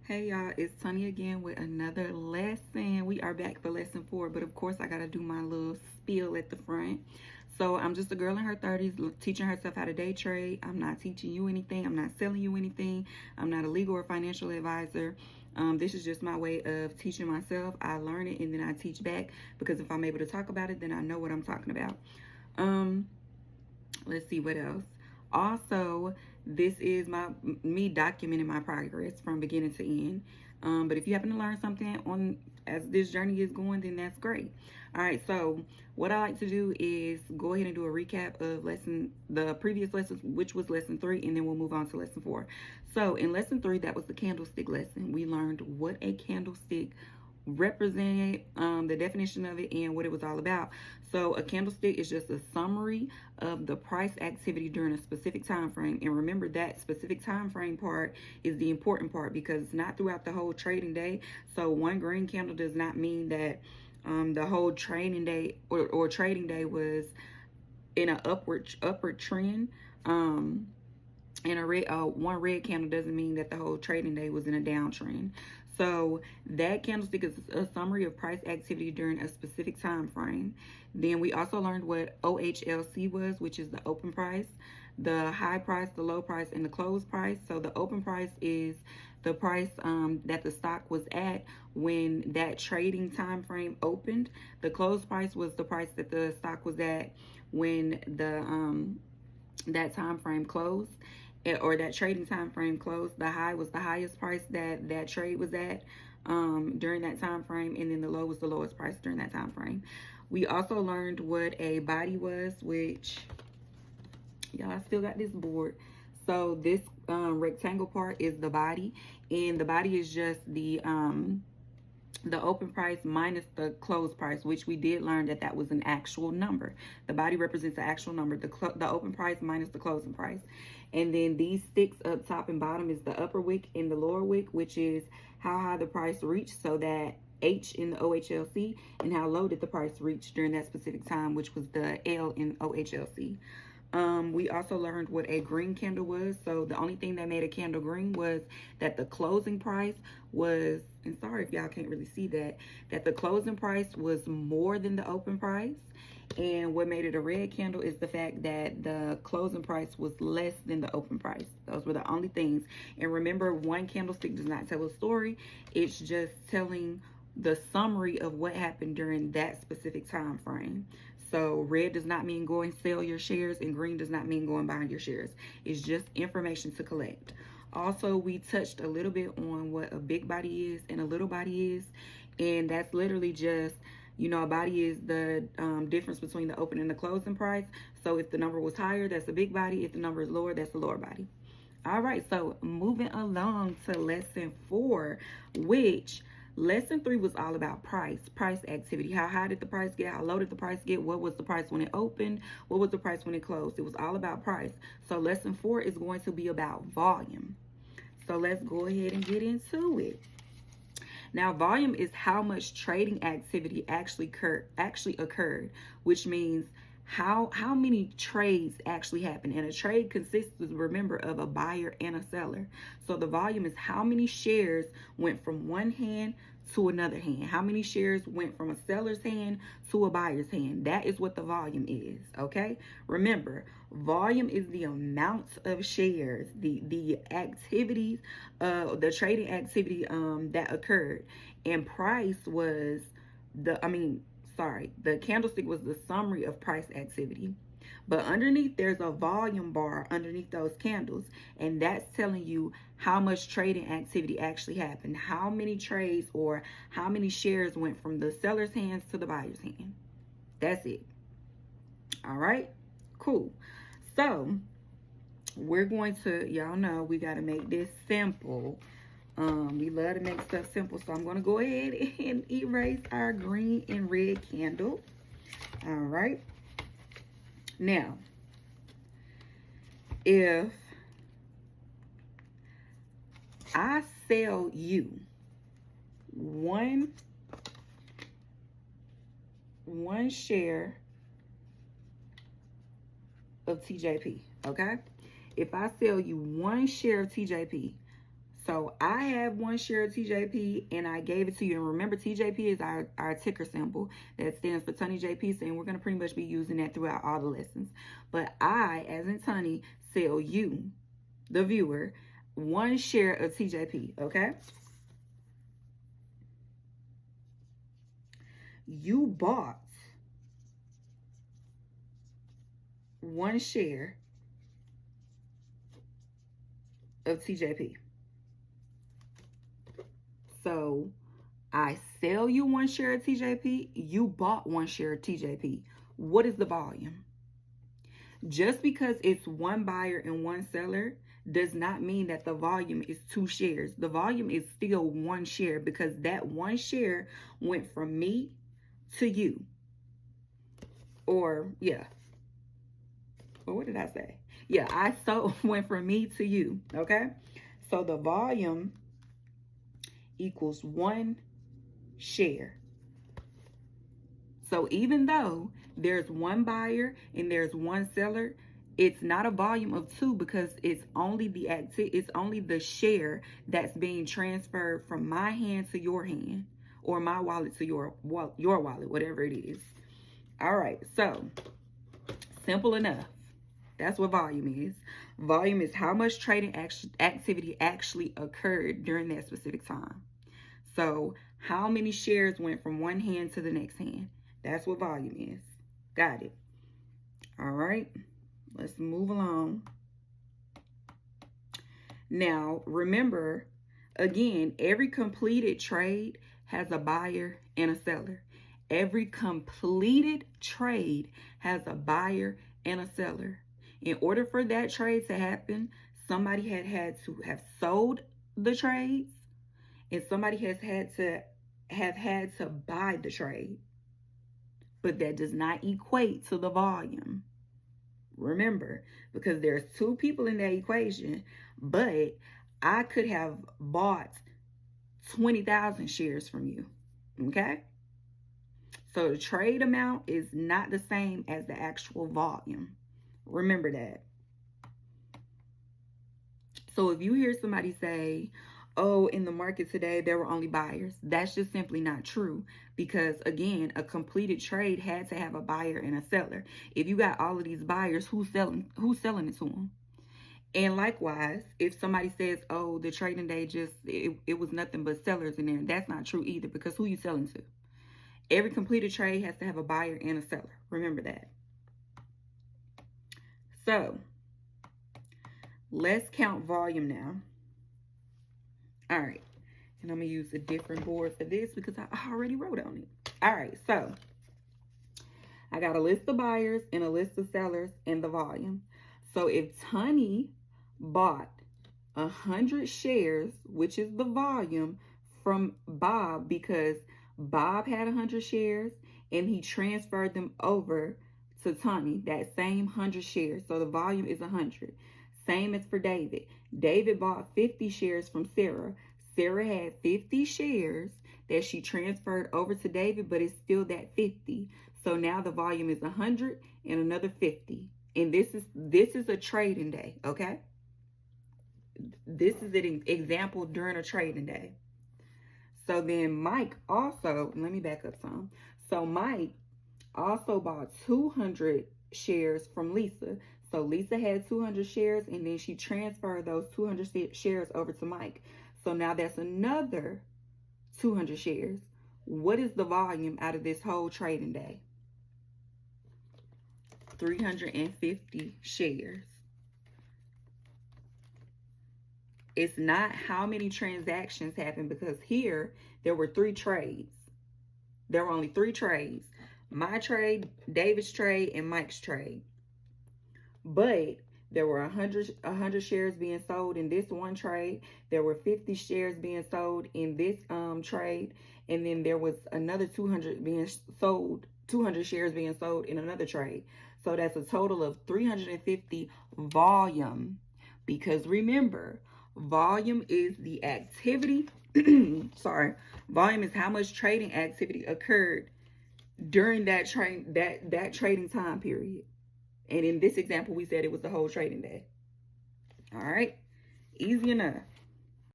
Hey y'all, it's Tony again with another lesson. We are back for lesson 4, but of course I gotta do my little spiel at the front. So I'm just a girl in her 30s teaching herself how to day trade. I'm not teaching you anything. I'm not selling you anything. I'm not a legal or financial advisor. This is just my way of teaching myself. I learn it and then I teach back because if I'm able to talk about it, then I know what I'm talking about. Let's see what else. Also, this is me documenting my progress from beginning to end. But if you happen to learn something on as this journey is going, then that's great. All right, so what I like to do is go ahead and do a recap of the previous lessons, which was lesson 3, and then we'll move on to lesson 4. So in lesson 3, that was the candlestick lesson. We learned what a candlestick represented, the definition of it, and what it was all about. So a candlestick is just a summary of the price activity during a specific time frame. And remember, that specific time frame part is the important part because it's not throughout the whole trading day. So one green candle does not mean that the whole trading day or trading day was in an upward trend. And one red candle doesn't mean that the whole trading day was in a downtrend. So that candlestick is a summary of price activity during a specific time frame. Then we also learned what OHLC was, which is the open price, the high price, the low price, and the close price. So the open price is the price that the stock was at when that trading time frame opened. The close price was the price that the stock was at when that time frame closed, or that trading time frame closed. The high was the highest price that trade was at during that time frame, and then the low was the lowest price during that time frame. We also learned what a body was, which y'all, I still got this board. So this rectangle part is the body, and the body is just the open price minus the close price, which we did learn that was an actual number. The body represents the actual number, the open price minus the closing price. And then these sticks up top and bottom is the upper wick and the lower wick, which is how high the price reached, so that H in the OHLC, and how low did the price reach during that specific time, which was the L in OHLC. We also learned what a green candle was. So the only thing that made a candle green was that the closing price was, and sorry if y'all can't really see that the closing price was more than the open price. And what made it a red candle is the fact that the closing price was less than the open price. Those were the only things. And remember, one candlestick does not tell a story. It's just telling the summary of what happened during that specific time frame. So red does not mean go and sell your shares, and green does not mean go and buy your shares. It's just information to collect. Also, we touched a little bit on what a big body is and a little body is, and that's literally just, a body is the difference between the open and the closing price. So if the number was higher, that's a big body. If the number is lower, that's a lower body. All right, so moving along to lesson 4, which lesson 3 was all about price activity. How high did the price get? How low did the price get? What was the price when it opened? What was the price when it closed? It was all about price. So lesson 4 is going to be about volume. So let's go ahead and get into it. Now, volume is how much trading activity actually occurred, which means how many trades actually happen. And a trade consists, remember, of a buyer and a seller. So the volume is how many shares went from one hand to another hand. How many shares went from a seller's hand to a buyer's hand. That is what the volume is, okay? Remember, volume is the amount of shares, the activities, the trading activity that occurred. And price was the candlestick was the summary of price activity. But underneath, there's a volume bar underneath those candles, and that's telling you how much trading activity actually happened, how many trades or how many shares went from the seller's hands to the buyer's hand. That's it. All right, cool. So we're going to, y'all know we got to make this simple. We love to make stuff simple, so I'm going to go ahead and erase our green and red candle. All right. Now, if I sell you one share of TJP, okay? If I sell you one share of TJP, So I have 1 share of TJP and I gave it to you. And remember, TJP is our ticker symbol that stands for Tunny JP. And we're going to pretty much be using that throughout all the lessons. But I, as in Tunny, sell you, the viewer, 1 share of TJP, okay? You bought 1 share of TJP. So I sell you 1 share of TJP. You bought 1 share of TJP. What is the volume? Just because it's 1 buyer and 1 seller does not mean that the volume is 2 shares. The volume is still 1 share because that 1 share went from me to you. Or, yeah. Or what did I say? Yeah, I went from me to you, okay? So the volume equals 1 share. So even though there's 1 buyer and there's 1 seller, it's not a volume of 2 because it's only the share that's being transferred from my hand to your hand, or my wallet to your wallet, whatever it is. All right, so simple enough. That's what volume is. Volume is how much trading activity actually occurred during that specific time. So how many shares went from one hand to the next hand? That's what volume is. Got it. All right, let's move along. Now, remember, again, every completed trade has a buyer and a seller. Every completed trade has a buyer and a seller. In order for that trade to happen, somebody had to have sold the trades, and somebody has had to buy the trade. But that does not equate to the volume. Remember, because there's 2 people in that equation, but I could have bought 20,000 shares from you, okay? So the trade amount is not the same as the actual volume. Remember that. So if you hear somebody say, oh, in the market today, there were only buyers, that's just simply not true. Because again, a completed trade had to have a buyer and a seller. If you got all of these buyers, who's selling it to them? And likewise, if somebody says, oh, the trading day it was nothing but sellers in there, that's not true either, because who you selling to? Every completed trade has to have a buyer and a seller. Remember that. So let's count volume now. All right. And I'm going to use a different board for this because I already wrote on it. All right. So I got a list of buyers and a list of sellers and the volume. So if Tunny bought 100 shares, which is the volume, from Bob, because Bob had 100 shares and he transferred them over to Tunny, that same 100 shares. So the volume is 100. Same as for David. David bought 50 shares from Sarah. Sarah had 50 shares that she transferred over to David, but it's still that 50. So now the volume is 100 and another 50. And this is a trading day, okay? This is an example during a trading day. So then Mike also, let me back up some. So Mike also bought 200 shares from Lisa. So Lisa had 200 shares and then she transferred those 200 shares over to Mike. So now that's another 200 shares. What is the volume out of this whole trading day? 350 shares. It's not how many transactions happened, because here there were 3 trades. There were only 3 trades. My trade, David's trade, and Mike's trade. But there were 100 shares being sold in this one trade. There were 50 shares being sold in this trade. And then there was another 200 being sold, 200 shares being sold in another trade. So that's a total of 350 volume. Because remember, volume is the activity. Sorry. Volume is how much trading activity occurred during that trading time period. And in this example, we said it was the whole trading day. All right. Easy enough.